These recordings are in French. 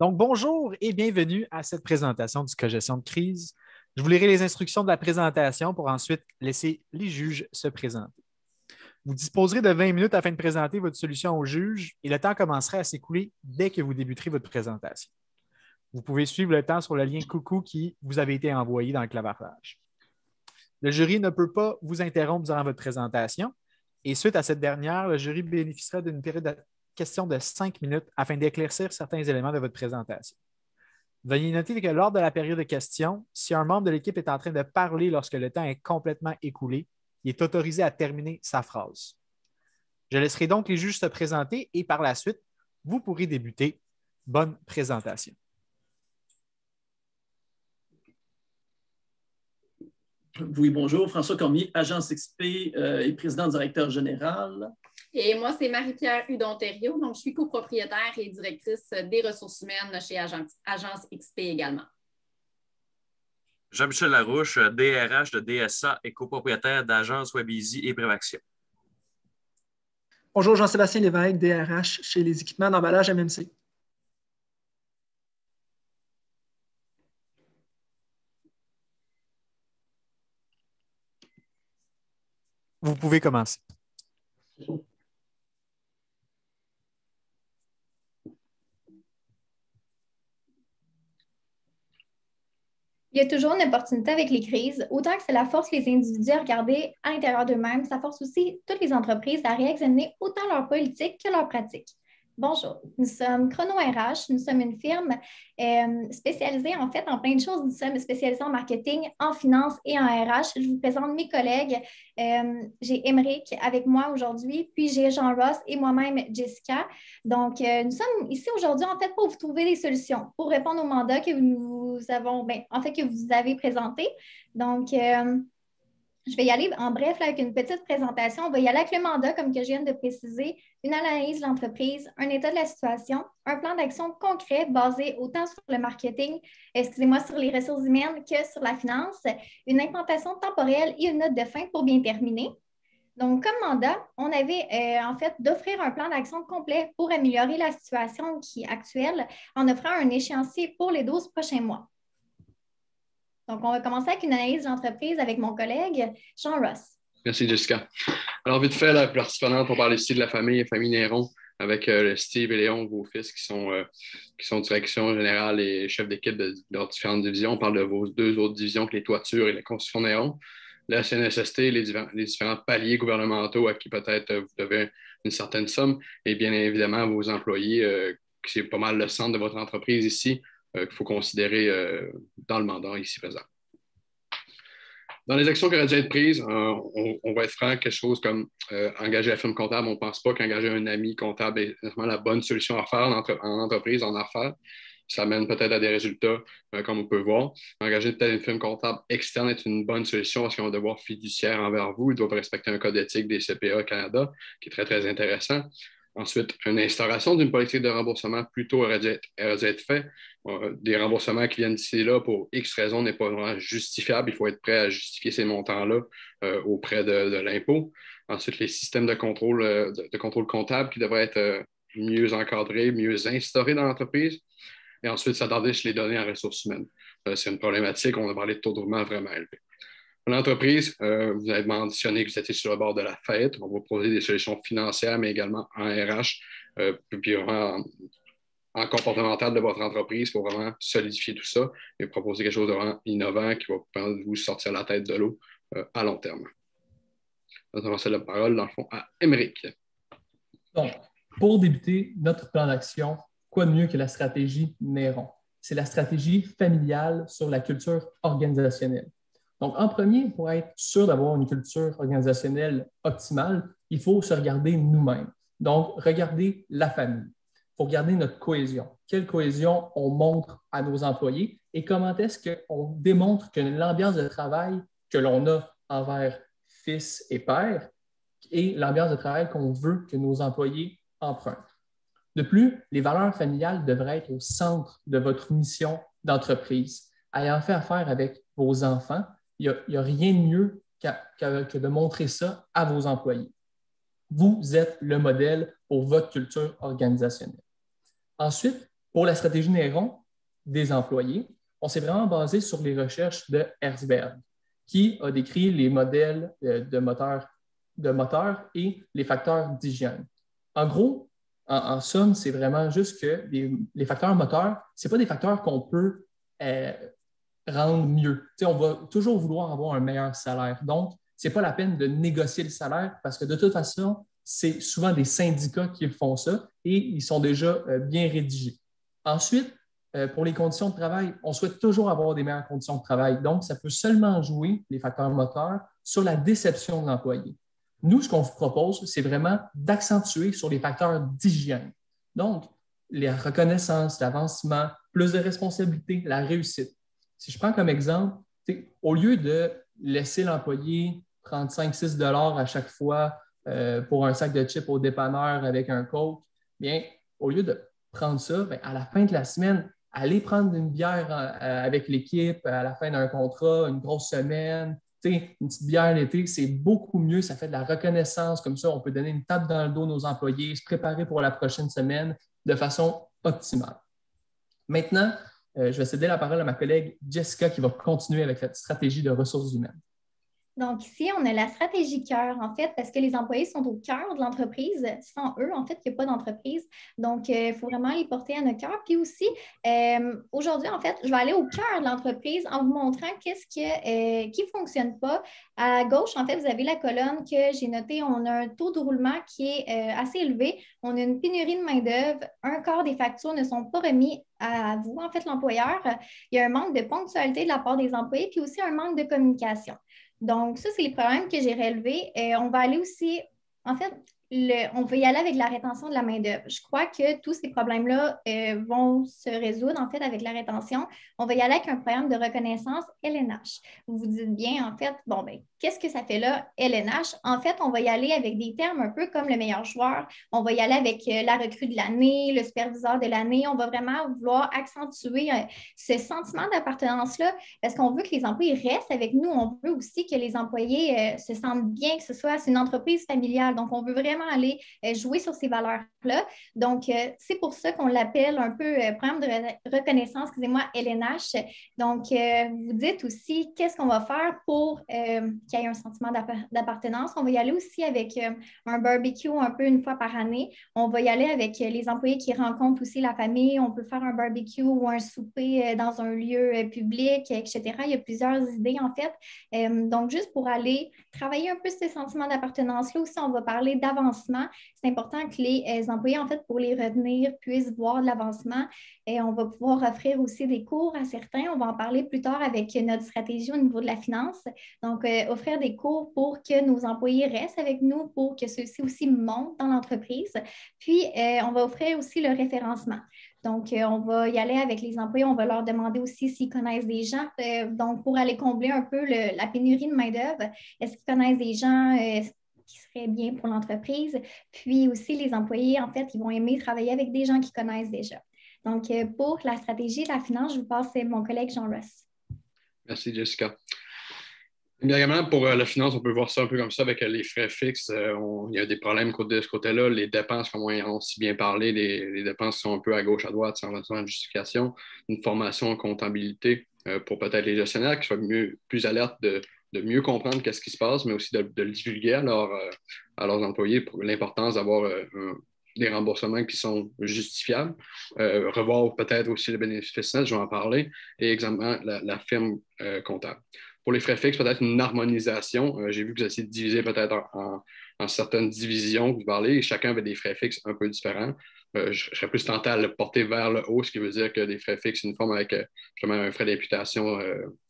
Donc, bonjour et bienvenue à cette présentation du Cogestion de crise. Je vous lirai les instructions de la présentation pour ensuite laisser les juges se présenter. Vous disposerez de 20 minutes afin de présenter votre solution au juge et le temps commencerait à s'écouler dès que vous débuterez votre présentation. Vous pouvez suivre le temps sur le lien coucou qui vous avait été envoyé dans le clavardage. Le jury ne peut pas vous interrompre durant votre présentation et suite à cette dernière, le jury bénéficiera d'une période de questions de 5 minutes afin d'éclaircir certains éléments de votre présentation. Veuillez noter que lors de la période de questions, si un membre de l'équipe est en train de parler lorsque le temps est complètement écoulé, il est autorisé à terminer sa phrase. Je laisserai donc les juges se présenter et par la suite, vous pourrez débuter. Bonne présentation. Oui, bonjour. François Cormier, Agence XP et président-directeur général. Et moi, c'est Marie-Pierre Hudon-Thériault, donc je suis copropriétaire et directrice des ressources humaines chez Agence XP également. Jean-Michel Larouche, DRH de DSA et copropriétaire d'Agence Webeasy et Prévaction. Bonjour, Jean-Sébastien Lévesque, DRH chez les équipements d'emballage MMC. Vous pouvez commencer. Il y a toujours une opportunité avec les crises. Autant que cela force les individus à regarder à l'intérieur d'eux-mêmes, ça force aussi toutes les entreprises à réexaminer autant leur politique que leurs pratiques. Bonjour, nous sommes Chrono RH, nous sommes une firme spécialisée en fait en plein de choses. Nous sommes spécialisés en marketing, en finance et en RH. Je vous présente mes collègues. J'ai Émeric avec moi aujourd'hui, puis j'ai Jean-Ross et moi-même Jessica. Donc, nous sommes ici aujourd'hui en fait pour vous trouver des solutions, pour répondre au mandat que nous avons, que vous avez présenté. Donc, je vais y aller en bref là, avec une petite présentation. On va y aller avec le mandat, comme que je viens de préciser, une analyse de l'entreprise, un état de la situation, un plan d'action concret basé autant sur le marketing, sur les ressources humaines que sur la finance, une implantation temporelle et une note de fin pour bien terminer. Donc, comme mandat, on avait en fait d'offrir un plan d'action complet pour améliorer la situation qui est actuelle en offrant un échéancier pour les 12 prochains mois. Donc, on va commencer avec une analyse de l'entreprise avec mon collègue Jean-Ross. Merci, Jessica. Alors, vite fait, la partie prenante, on parle ici de la famille Néron, avec Steve et Léon, vos fils, qui sont direction générale et chefs d'équipe de leurs différentes divisions. On parle de vos deux autres divisions, les toitures et la construction Néron. La CNSST, les différents paliers gouvernementaux à qui peut-être vous devez une certaine somme. Et bien évidemment, vos employés, qui c'est pas mal le centre de votre entreprise ici, qu'il faut considérer dans le mandat ici présent. Dans les actions qui auraient dû être prises, on va être franc, quelque chose comme engager la firme comptable. On ne pense pas qu'engager un ami comptable est vraiment la bonne solution à faire en entreprise, en affaires. Ça mène peut-être à des résultats, comme on peut voir. Engager peut-être une firme comptable externe est une bonne solution parce qu'ils ont un devoir fiduciaire envers vous. Ils doivent respecter un code d'éthique des CPA Canada, qui est très, très intéressant. Ensuite, une instauration d'une politique de remboursement plutôt aurait dû être fait. Des remboursements qui viennent d'ici là pour X raisons n'est pas vraiment justifiable. Il faut être prêt à justifier ces montants-là auprès de l'impôt. Ensuite, les systèmes de contrôle comptable qui devraient être mieux encadrés, mieux instaurés dans l'entreprise. Et ensuite, s'attarder sur les données en ressources humaines. C'est une problématique. On a parlé de taux de roulement vraiment élevé. L'entreprise, vous avez mentionné que vous étiez sur le bord de la fête. On va proposer des solutions financières, mais également en RH, puis vraiment en comportemental de votre entreprise pour vraiment solidifier tout ça et proposer quelque chose de vraiment innovant qui va permettre de vous sortir la tête de l'eau à long terme. On va passer la parole, dans le fond, à Émeric. Donc, pour débuter notre plan d'action, quoi de mieux que la stratégie Néron? C'est la stratégie familiale sur la culture organisationnelle. Donc, en premier, pour être sûr d'avoir une culture organisationnelle optimale, il faut se regarder nous-mêmes. Donc, regarder la famille. Il faut regarder notre cohésion. Quelle cohésion on montre à nos employés et comment est-ce qu'on démontre que l'ambiance de travail que l'on a envers fils et père est l'ambiance de travail qu'on veut que nos employés empruntent. De plus, les valeurs familiales devraient être au centre de votre mission d'entreprise. Ayant fait affaire avec vos enfants, il n'y a rien de mieux que de montrer ça à vos employés. Vous êtes le modèle pour votre culture organisationnelle. Ensuite, Pour la stratégie Néron des employés, on s'est vraiment basé sur les recherches de Herzberg, qui a décrit les modèles de moteurs et les facteurs d'hygiène. En gros, en somme, c'est vraiment juste que les facteurs moteurs, ce pas des facteurs qu'on peut rendre mieux. T'sais, on va toujours vouloir avoir un meilleur salaire. Donc, ce n'est pas la peine de négocier le salaire parce que de toute façon, c'est souvent des syndicats qui font ça et ils sont déjà bien rédigés. Ensuite, pour les conditions de travail, on souhaite toujours avoir des meilleures conditions de travail. Donc, ça peut seulement jouer, les facteurs moteurs, sur la déception de l'employé. Nous, ce qu'on vous propose, c'est vraiment d'accentuer sur les facteurs d'hygiène. Donc, la reconnaissance, l'avancement, plus de responsabilité, la réussite. Si je prends comme exemple, au lieu de laisser l'employé prendre 5-6 $ à chaque fois pour un sac de chips au dépanneur avec un Coke, bien, au lieu de prendre ça, bien, à la fin de la semaine, aller prendre une bière avec l'équipe à la fin d'un contrat, une grosse semaine, une petite bière l'été, c'est beaucoup mieux. Ça fait de la reconnaissance. Comme ça, on peut donner une tape dans le dos à nos employés, se préparer pour la prochaine semaine de façon optimale. Maintenant, je vais céder la parole à ma collègue Jessica qui va continuer avec la stratégie de ressources humaines. Donc, ici, on a la stratégie cœur, en fait, parce que les employés sont au cœur de l'entreprise. Sans eux, en fait, il n'y a pas d'entreprise. Donc, il faut vraiment les porter à notre cœur. Puis aussi, aujourd'hui, en fait, je vais aller au cœur de l'entreprise en vous montrant qu'est-ce qui ne fonctionne pas. À gauche, en fait, vous avez la colonne que j'ai notée. On a un taux de roulement qui est assez élevé. On a une pénurie de main-d'œuvre. Un quart des factures ne sont pas remis à vous, en fait, l'employeur. Il y a un manque de ponctualité de la part des employés, puis aussi un manque de communication. Donc, ça, c'est les problèmes que j'ai relevés. On va aller aussi, en fait, on va y aller avec la rétention de la main-d'œuvre. Je crois que tous ces problèmes-là vont se résoudre, en fait, avec la rétention. On va y aller avec un programme de reconnaissance LNH. Vous vous dites bien, en fait, bon, bien, qu'est-ce que ça fait là, LNH? En fait, on va y aller avec des termes un peu comme le meilleur joueur. On va y aller avec la recrue de l'année, le superviseur de l'année. On va vraiment vouloir accentuer ce sentiment d'appartenance-là parce qu'on veut que les employés restent avec nous. On veut aussi que les employés se sentent bien, que ce soit une entreprise familiale. Donc, on veut vraiment aller jouer sur ces valeurs-là. Donc, c'est pour ça qu'on l'appelle un peu programme de reconnaissance, excusez-moi, LNH. Donc, vous dites aussi qu'est-ce qu'on va faire pour qu'il y ait un sentiment d'appartenance. On va y aller aussi avec un barbecue un peu une fois par année. On va y aller avec les employés qui rencontrent aussi la famille. On peut faire un barbecue ou un souper dans un lieu public, etc. Il y a plusieurs idées, en fait. Donc, juste pour aller travailler un peu ce sentiment d'appartenance-là aussi, on va parler d'avancement. C'est important que les employés, en fait, pour les retenir, puissent voir de l'avancement. Et on va pouvoir offrir aussi des cours à certains. On va en parler plus tard avec notre stratégie au niveau de la finance. Donc, offrir des cours pour que nos employés restent avec nous, pour que ceux-ci aussi montent dans l'entreprise. Puis, on va offrir aussi le référencement. Donc, on va y aller avec les employés. On va leur demander aussi s'ils connaissent des gens. Donc, pour aller combler un peu la pénurie de main-d'œuvre, est-ce qu'ils connaissent des gens qui seraient bien pour l'entreprise? Puis aussi, les employés, en fait, ils vont aimer travailler avec des gens qui connaissent déjà. Donc, pour la stratégie de la finance, je vous passe mon collègue Jean-Ross. Merci, Jessica. Évidemment, pour la finance, on peut voir ça un peu comme ça avec les frais fixes. Il y a des problèmes de ce côté-là. Les dépenses, comme on a si bien parlé, les dépenses sont un peu à gauche, à droite, sans besoin de justification. Une formation en comptabilité pour peut-être les gestionnaires qui soient plus alertes de mieux comprendre qu'est-ce qui se passe, mais aussi de le divulguer à leurs employés pour l'importance d'avoir des remboursements qui sont justifiables. Revoir peut-être aussi le bénéfice net, je vais en parler, et également la firme comptable. Pour les frais fixes, peut-être une harmonisation. J'ai vu que vous essayez de diviser peut-être en certaines divisions que vous parlez, et chacun avait des frais fixes un peu différents. Je serais plus tenté à le porter vers le haut, ce qui veut dire que des frais fixes, une forme avec justement un frais d'imputation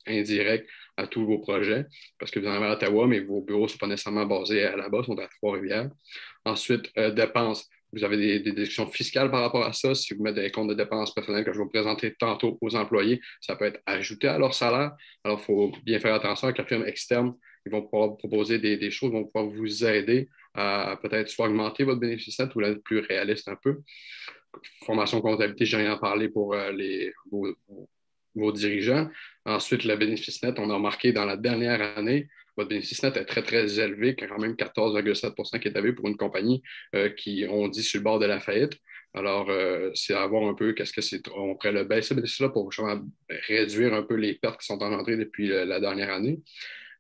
indirect à tous vos projets, parce que vous en avez à Ottawa, mais vos bureaux ne sont pas nécessairement basés là-bas, ils sont à Trois-Rivières. Ensuite, dépenses. Vous avez des déductions fiscales par rapport à ça. Si vous mettez des comptes de dépenses personnelles que je vais vous présenter tantôt aux employés, ça peut être ajouté à leur salaire. Alors, il faut bien faire attention avec la firme externe. Ils vont pouvoir vous proposer des choses, ils vont pouvoir vous aider à peut-être soit augmenter votre bénéfice net ou l'être plus réaliste un peu. Formation comptabilité, j'ai rien à parler pour vos dirigeants. Ensuite, le bénéfice net, on a remarqué dans la dernière année, votre bénéfice net est très, très élevé, quand même 14,7 % qui est élevé pour une compagnie qui, on dit, sur le bord de la faillite. Alors, c'est à voir un peu qu'est-ce que c'est. On pourrait le baisser là pour justement réduire un peu les pertes qui sont engendrées depuis la dernière année.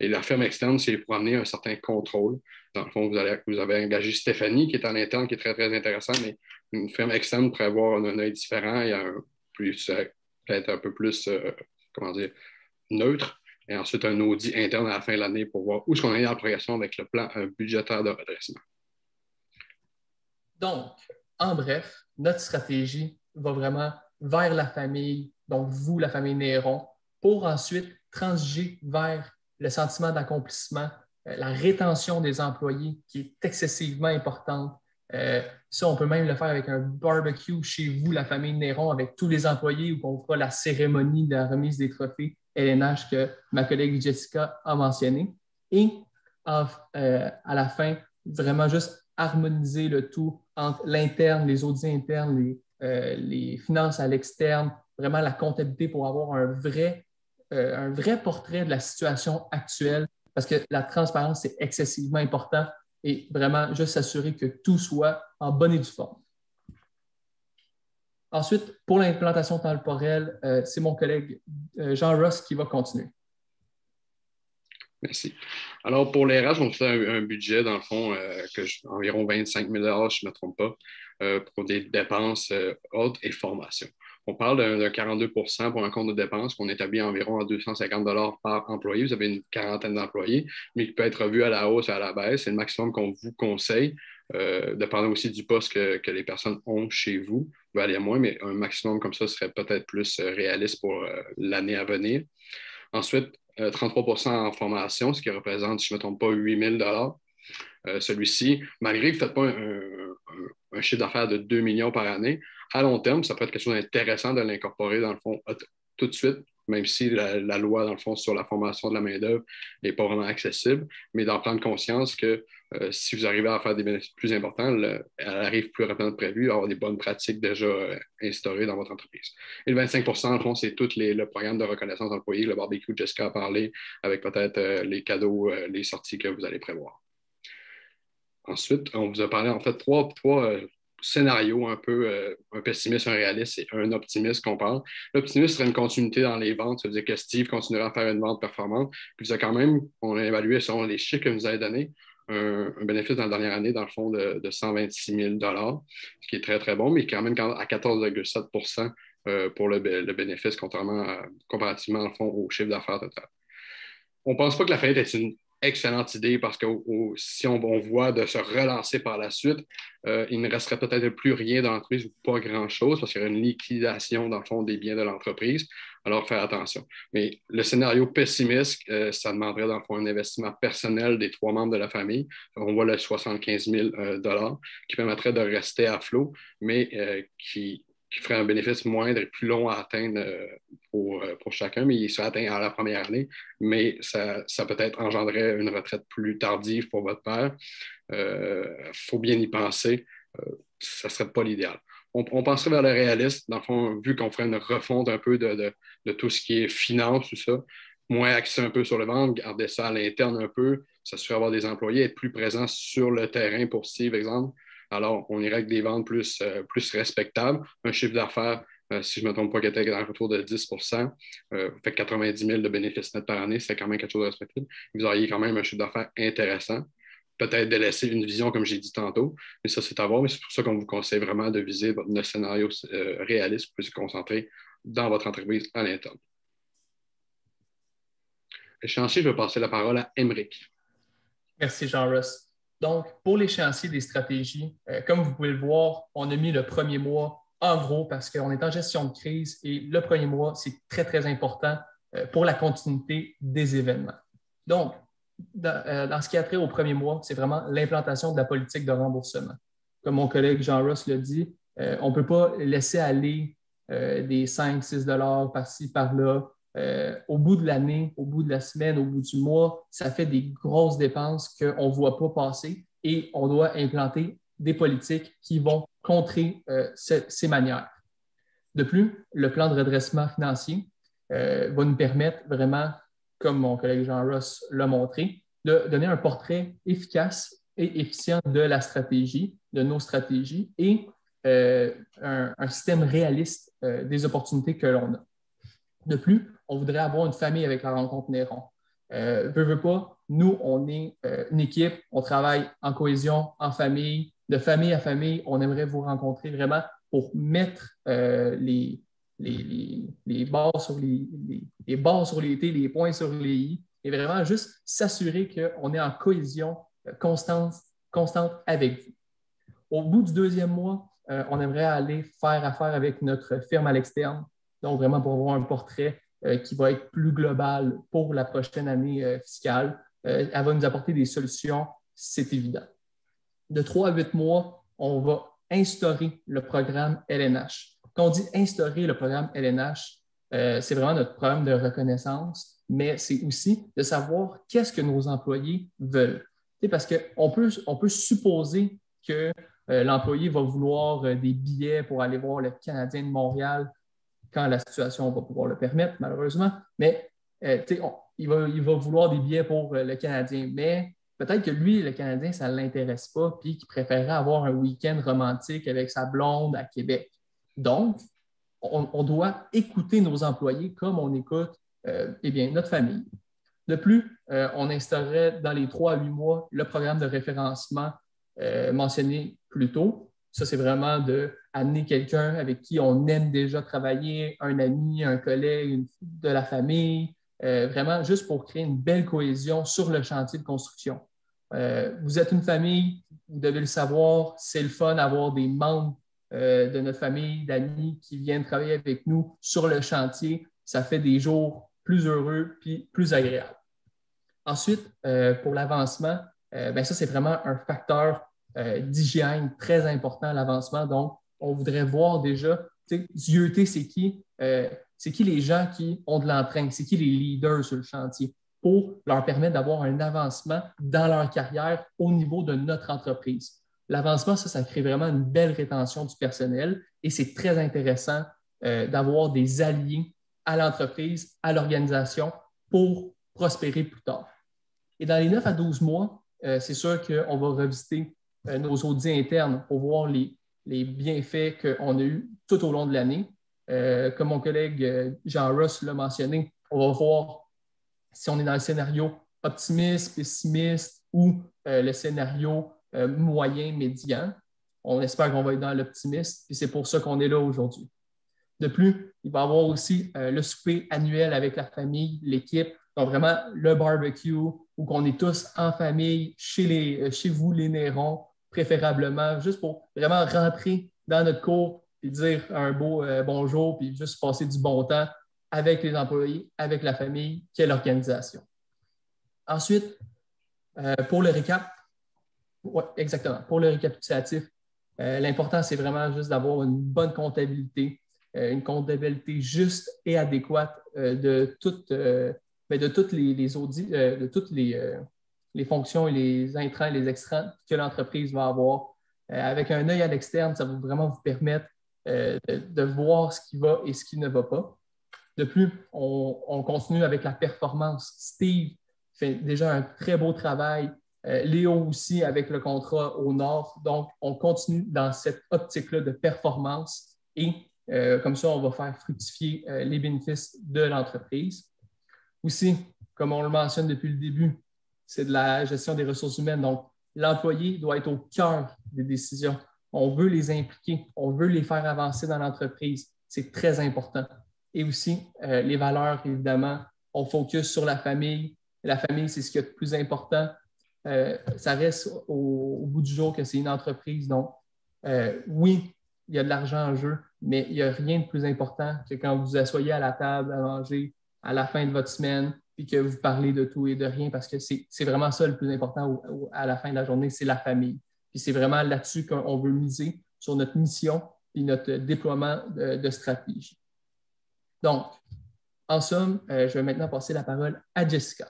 Et la ferme externe, c'est pour amener un certain contrôle. Dans le fond, vous avez engagé Stéphanie, qui est en interne, qui est très, très intéressant, mais une ferme externe pourrait avoir un œil différent et peut-être un peu plus, comment dire, neutre. Et ensuite, un audit interne à la fin de l'année pour voir où est-ce qu'on est en progression avec le plan budgétaire de redressement. Donc, en bref, notre stratégie va vraiment vers la famille, donc vous, la famille Néron, pour ensuite transiger vers le sentiment d'accomplissement, la rétention des employés qui est excessivement importante. Ça, on peut même le faire avec un barbecue chez vous, la famille Néron, avec tous les employés, où on fera la cérémonie de la remise des trophées LNH que ma collègue Jessica a mentionné. Et à la fin, vraiment juste harmoniser le tout entre l'interne, les audits internes, les finances à l'externe, vraiment la comptabilité pour avoir un vrai portrait de la situation actuelle, parce que la transparence, c'est excessivement important et vraiment juste s'assurer que tout soit en bonne et due forme. Ensuite, pour l'implantation temporelle, c'est mon collègue Jean Ross qui va continuer. Merci. Alors, pour les RH, on fait un budget, dans le fond, environ 25 000 $, si je ne me trompe pas, pour des dépenses hautes et formation. On parle d'un 42 % pour un compte de dépenses qu'on établit environ à 250 $ par employé. Vous avez une quarantaine d'employés, mais qui peut être revu à la hausse et à la baisse. C'est le maximum qu'on vous conseille, dépendant aussi du poste que les personnes ont chez vous. Vous pouvez aller à moins, mais un maximum comme ça serait peut-être plus réaliste pour l'année à venir. Ensuite, 33 % en formation, ce qui représente, si je ne me trompe pas, 8 000 $. Celui-ci, malgré que vous ne faites pas un chiffre d'affaires de 2 millions par année, à long terme, ça peut être quelque chose d'intéressant de l'incorporer dans le fond tout de suite, même si la loi, dans le fond, sur la formation de la main-d'œuvre n'est pas vraiment accessible, mais d'en prendre conscience que si vous arrivez à faire des bénéfices plus importants, elle arrive plus rapidement que prévu, à avoir des bonnes pratiques déjà instaurées dans votre entreprise. Et le 25 %, dans le fond, c'est tout le programme de reconnaissance d'employés, le barbecue, Jessica a parlé, avec peut-être les cadeaux, les sorties que vous allez prévoir. Ensuite, on vous a parlé en fait trois scénarios, un peu un pessimiste, un réaliste et un optimiste qu'on parle. L'optimiste serait une continuité dans les ventes, ça veut dire que Steve continuera à faire une vente performante. Puis vous avez quand même, on a évalué selon les chiffres que vous avez donnés, un bénéfice dans la dernière année, dans le fond, de 126 000 $, ce qui est très, très bon, mais quand même à 14,7 % pour le bénéfice, comparativement, dans le fond, au chiffre d'affaires total. On ne pense pas que la faillite est une excellente idée parce que si on voit de se relancer par la suite, il ne resterait peut-être plus rien dans l'entreprise ou pas grand-chose parce qu'il y aurait une liquidation, dans le fond, des biens de l'entreprise. Alors, faire attention. Mais le scénario pessimiste, ça demanderait, dans le fond, un investissement personnel des 3 membres de la famille. On voit le 75 000 $ qui permettrait de rester à flot, mais qui ferait un bénéfice moindre et plus long à atteindre pour chacun, mais il sera atteint à la première année, mais ça peut-être engendrerait une retraite plus tardive pour votre père. Faut bien y penser. Ça ne serait pas l'idéal. On penserait vers le réaliste, dans le fond, vu qu'on ferait une refonte un peu de tout ce qui est finance, tout ça, moins axé un peu sur le vente, garder ça à l'interne un peu, ça serait avoir des employés, être plus présents sur le terrain pour Steve, exemple. Alors, on irait avec des ventes plus respectables. Un chiffre d'affaires, si je ne me trompe pas, qui était dans le retour de 10 %, fait 90 000 de bénéfices nets par année, c'est quand même quelque chose de respectable. Vous auriez quand même un chiffre d'affaires intéressant. Peut-être de laisser une vision, comme j'ai dit tantôt, mais ça, c'est à voir. Mais c'est pour ça qu'on vous conseille vraiment de viser notre scénario réaliste pour se concentrer dans votre entreprise à l'interne. Échéancier, je vais passer la parole à Émeric. Merci, Jean-Ross. Donc, pour l'échéancier des stratégies, comme vous pouvez le voir, on a mis le premier mois en gros parce qu'on est en gestion de crise et le premier mois, c'est très, très important pour la continuité des événements. Donc, dans ce qui a trait au premier mois, c'est vraiment l'implantation de la politique de remboursement. Comme mon collègue Jean-Ross l'a dit, on ne peut pas laisser aller des 5-6 $ par-ci, par-là. Au bout de l'année, au bout de la semaine, au bout du mois, ça fait des grosses dépenses qu'on ne voit pas passer et on doit implanter des politiques qui vont contrer ces manières. De plus, le plan de redressement financier va nous permettre vraiment, comme mon collègue Jean-Ross l'a montré, de donner un portrait efficace et efficient de la stratégie, de nos stratégies et un système réaliste des opportunités que l'on a. De plus, on voudrait avoir une famille avec la rencontre Néron. Veux pas, nous, on est une équipe, on travaille en cohésion, en famille, de famille à famille. On aimerait vous rencontrer vraiment pour mettre les barres sur les barres sur les T, les points sur les I, et vraiment juste s'assurer qu'on est en cohésion constante avec vous. Au bout du 2e mois, on aimerait aller faire affaire avec notre firme à l'externe, donc vraiment pour avoir un portrait qui va être plus global pour la prochaine année fiscale. Elle va nous apporter des solutions, c'est évident. De 3 à 8 mois, on va instaurer le programme LNH. Quand on dit instaurer le programme LNH, c'est vraiment notre programme de reconnaissance, mais c'est aussi de savoir qu'est-ce que nos employés veulent. Parce qu'on peut supposer que l'employé va vouloir des billets pour aller voir le Canadien de Montréal quand la situation va pouvoir le permettre, malheureusement, mais il va vouloir des billets pour le Canadien, mais peut-être que lui, le Canadien, ça ne l'intéresse pas, puis qu'il préférerait avoir un week-end romantique avec sa blonde à Québec. Donc, on doit écouter nos employés comme on écoute notre famille. De plus, on instaurerait dans les 3 à 8 mois le programme de référencement mentionné plus tôt. Ça, c'est vraiment d'amener quelqu'un avec qui on aime déjà travailler, un ami, un collègue de la famille, vraiment juste pour créer une belle cohésion sur le chantier de construction. Vous êtes une famille, vous devez le savoir, c'est le fun d'avoir des membres de notre famille, d'amis qui viennent travailler avec nous sur le chantier. Ça fait des jours plus heureux puis plus agréables. Ensuite, pour l'avancement, ça, c'est vraiment un facteur d'hygiène très important, l'avancement. Donc, on voudrait voir déjà, IET, c'est qui? C'est qui les gens qui ont de l'entrain? C'est qui les leaders sur le chantier? Pour leur permettre d'avoir un avancement dans leur carrière au niveau de notre entreprise. L'avancement, ça crée vraiment une belle rétention du personnel et c'est très intéressant d'avoir des alliés à l'entreprise, à l'organisation pour prospérer plus tard. Et dans les 9 à 12 mois, c'est sûr qu'on va revisiter nos audits internes pour voir les bienfaits qu'on a eus tout au long de l'année. Comme mon collègue Jean-Ross l'a mentionné, on va voir si on est dans le scénario optimiste, pessimiste ou le scénario moyen, médian. On espère qu'on va être dans l'optimiste, et c'est pour ça qu'on est là aujourd'hui. De plus, il va y avoir aussi le souper annuel avec la famille, l'équipe, donc vraiment le barbecue où on est tous en famille, chez vous, les Nérons, préférablement, juste pour vraiment rentrer dans notre cour et dire un beau bonjour, puis juste passer du bon temps avec les employés, avec la famille, quelle organisation. Ensuite, pour le récap, oui, exactement, pour le récapitulatif, l'important, c'est vraiment juste d'avoir une bonne comptabilité, une comptabilité juste et adéquate de toutes les audits, de toutes les fonctions et les intrants et les extrants que l'entreprise va avoir. Avec un œil à l'externe, ça va vraiment vous permettre de voir ce qui va et ce qui ne va pas. De plus, on continue avec la performance. Steve fait déjà un très beau travail. Léo aussi avec le contrat au Nord. Donc, on continue dans cette optique-là de performance et comme ça, on va faire fructifier les bénéfices de l'entreprise. Aussi, comme on le mentionne depuis le début, c'est de la gestion des ressources humaines. Donc, l'employé doit être au cœur des décisions. On veut les impliquer, on veut les faire avancer dans l'entreprise. C'est très important. Et aussi, les valeurs, évidemment, on focus sur la famille. La famille, c'est ce qui est le plus important. Ça reste au bout du jour que c'est une entreprise. Donc, oui, il y a de l'argent en jeu, mais il n'y a rien de plus important que quand vous vous asseyez à la table à manger à la fin de votre semaine et que vous parlez de tout et de rien parce que c'est vraiment ça le plus important à la fin de la journée, c'est la famille. Puis c'est vraiment là-dessus qu'on veut miser sur notre mission et notre déploiement de stratégie. Donc, en somme, je vais maintenant passer la parole à Jessica.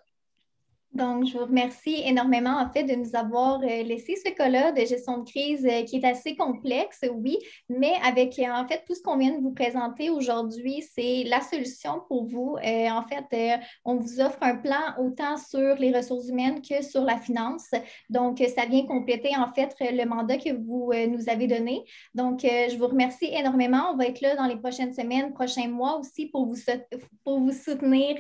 Donc, je vous remercie énormément, en fait, de nous avoir laissé ce cas-là de gestion de crise qui est assez complexe, oui, mais avec, en fait, tout ce qu'on vient de vous présenter aujourd'hui, c'est la solution pour vous. En fait, on vous offre un plan autant sur les ressources humaines que sur la finance. Donc, ça vient compléter, en fait, le mandat que vous nous avez donné. Donc, je vous remercie énormément. On va être là dans les prochaines semaines, prochains mois aussi pour vous soutenir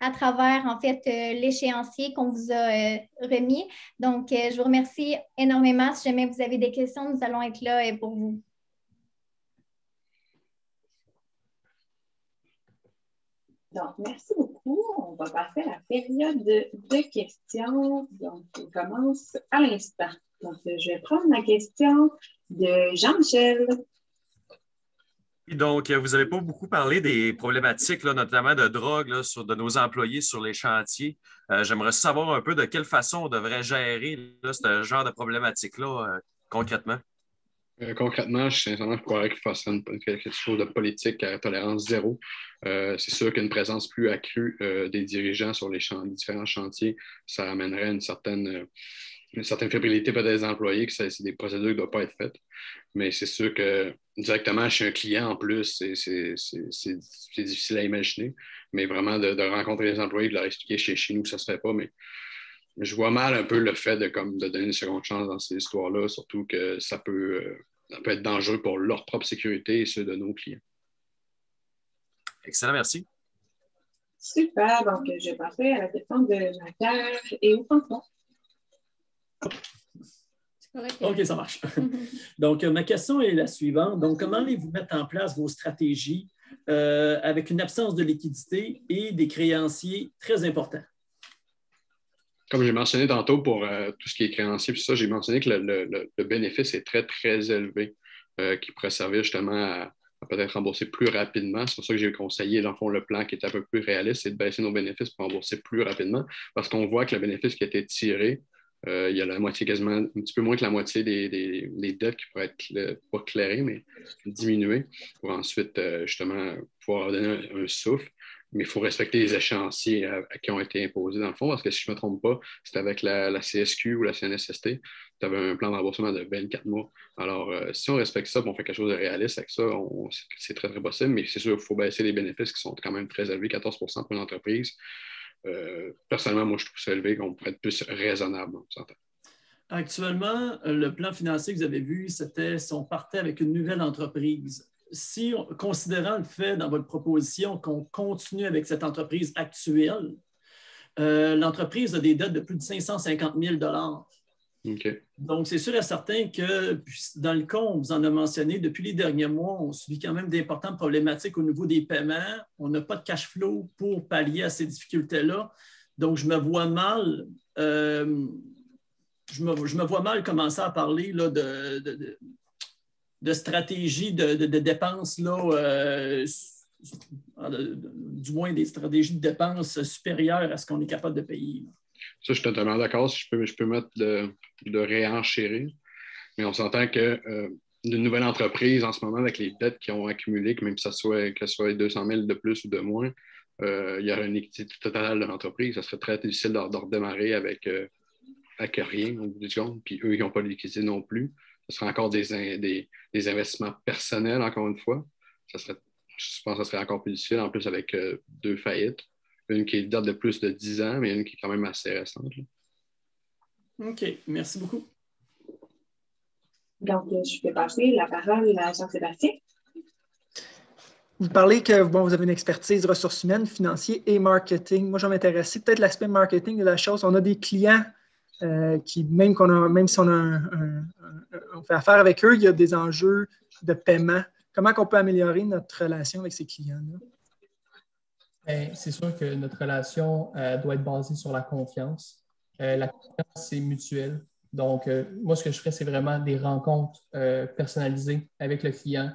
à travers, en fait, l'échéancier qu'on vous a remis. Donc, je vous remercie énormément. Si jamais vous avez des questions, nous allons être là pour vous. Donc, merci beaucoup. On va passer à la période de questions. Donc, on commence à l'instant. Donc, je vais prendre la question de Jean-Michel. Donc, vous n'avez pas beaucoup parlé des problématiques, là, notamment de drogue, là, de nos employés sur les chantiers. J'aimerais savoir un peu de quelle façon on devrait gérer là, ce genre de problématiques-là concrètement. Concrètement, je suis sincèrement croirais qu'il fasse quelque chose de politique à tolérance zéro. C'est sûr qu'une présence plus accrue des dirigeants sur les différents chantiers, ça amènerait une certaine fébrilité peut-être des employés, que c'est des procédures qui ne doivent pas être faites. Mais c'est sûr que directement chez un client en plus, c'est difficile à imaginer. Mais vraiment de rencontrer les employés, de leur expliquer chez nous, ça ne se fait pas. Mais je vois mal un peu le fait de donner une seconde chance dans ces histoires-là, surtout que ça peut être dangereux pour leur propre sécurité et ceux de nos clients. Excellent, merci. Super. Donc, je vais passer à la question de Jean-Pierre et au François. OK, ça marche. Donc, ma question est la suivante. Donc, comment allez-vous mettre en place vos stratégies avec une absence de liquidité et des créanciers très importants? Comme j'ai mentionné tantôt pour tout ce qui est créancier, puis ça, j'ai mentionné que le bénéfice est très, très élevé, qui pourrait servir justement à peut-être rembourser plus rapidement. C'est pour ça que j'ai conseillé, dans le fond, le plan qui est un peu plus réaliste, c'est de baisser nos bénéfices pour rembourser plus rapidement, parce qu'on voit que le bénéfice qui a été tiré, il y a la moitié, quasiment un petit peu moins que la moitié des dettes qui pourraient être pas clairées, mais diminuées, pour ensuite, justement, pouvoir donner un souffle. Mais il faut respecter les échéanciers qui ont été imposés dans le fond, parce que si je ne me trompe pas, c'était avec la CSQ ou la CNSST, tu avais un plan de remboursement de 24 mois. Alors, si on respecte ça, on fait quelque chose de réaliste avec ça, c'est très, très possible, mais c'est sûr qu'il faut baisser les bénéfices qui sont quand même très élevés, 14 % pour une entreprise. Personnellement, moi, je trouve ça élevé, qu'on pourrait être plus raisonnable, on s'entend. Actuellement, le plan financier que vous avez vu, c'était si on partait avec une nouvelle entreprise. Si, considérant le fait dans votre proposition qu'on continue avec cette entreprise actuelle, l'entreprise a des dettes de plus de 550 000 $. Okay. Donc, c'est sûr et certain que dans le cas, on vous en a mentionné, depuis les derniers mois, on subit quand même d'importantes problématiques au niveau des paiements. On n'a pas de cash flow pour pallier à ces difficultés-là. Donc, je me vois mal commencer à parler là, de stratégie de dépenses, là, du moins des stratégies de dépenses supérieures à ce qu'on est capable de payer. Ça, je suis totalement d'accord. Si je peux mettre de réenchérir. Mais on s'entend que d'une nouvelle entreprise, en ce moment, avec les dettes qui ont accumulé, que même que ce soit 200 000 de plus ou de moins, il y aurait une équité totale de l'entreprise. Ça serait très difficile de redémarrer avec rien au bout du compte. Puis eux, ils n'ont pas de liquidité non plus. Ce serait encore des investissements personnels, encore une fois. Je pense que ça serait encore plus difficile, en plus avec 2 faillites. Une qui date de plus de 10 ans, mais une qui est quand même assez récente. Là. OK. Merci beaucoup. Donc, je vais passer la parole à Jean-Sébastien. Vous parlez que vous avez une expertise ressources humaines, financiers et marketing. Moi, je vais m'intéresser peut-être l'aspect marketing de la chose. On a des clients qui, même si on fait affaire avec eux, il y a des enjeux de paiement. Comment on peut améliorer notre relation avec ces clients-là? Bien, c'est sûr que notre relation doit être basée sur la confiance. La confiance, c'est mutuel. Donc, moi, ce que je ferais, c'est vraiment des rencontres personnalisées avec le client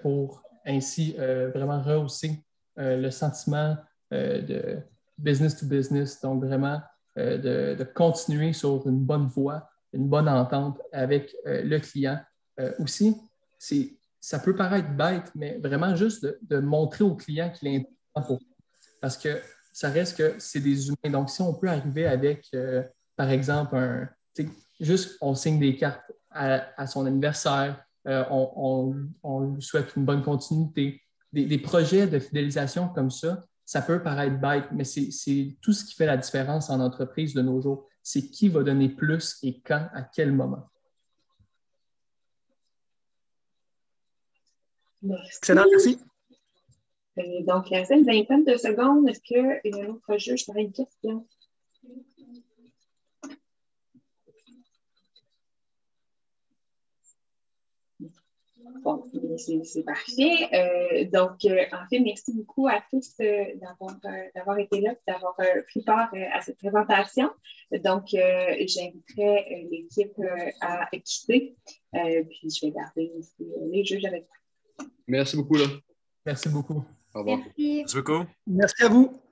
pour ainsi vraiment rehausser le sentiment de business to business. Donc, vraiment de continuer sur une bonne voie, une bonne entente avec le client. Aussi, ça peut paraître bête, mais vraiment juste de montrer au client qu'il est important pour vous. Parce que ça reste que c'est des humains. Donc, si on peut arriver avec, par exemple, juste on signe des cartes à son anniversaire, on lui souhaite une bonne continuité. Des projets de fidélisation comme ça peut paraître bête, mais c'est tout ce qui fait la différence en entreprise de nos jours. C'est qui va donner plus et quand, à quel moment. Merci. Excellent, merci. Donc, il reste une vingtaine de secondes. Est-ce qu'il y a un autre jeu? Je ferai une question. Bon, c'est parfait. Donc, en fait, merci beaucoup à tous d'avoir été là et d'avoir pris part à cette présentation. Donc, j'inviterai l'équipe à quitter. Puis, je vais garder les juges avec vous. Merci beaucoup. Là. Merci beaucoup. Au revoir. Merci. Merci beaucoup. Merci à vous.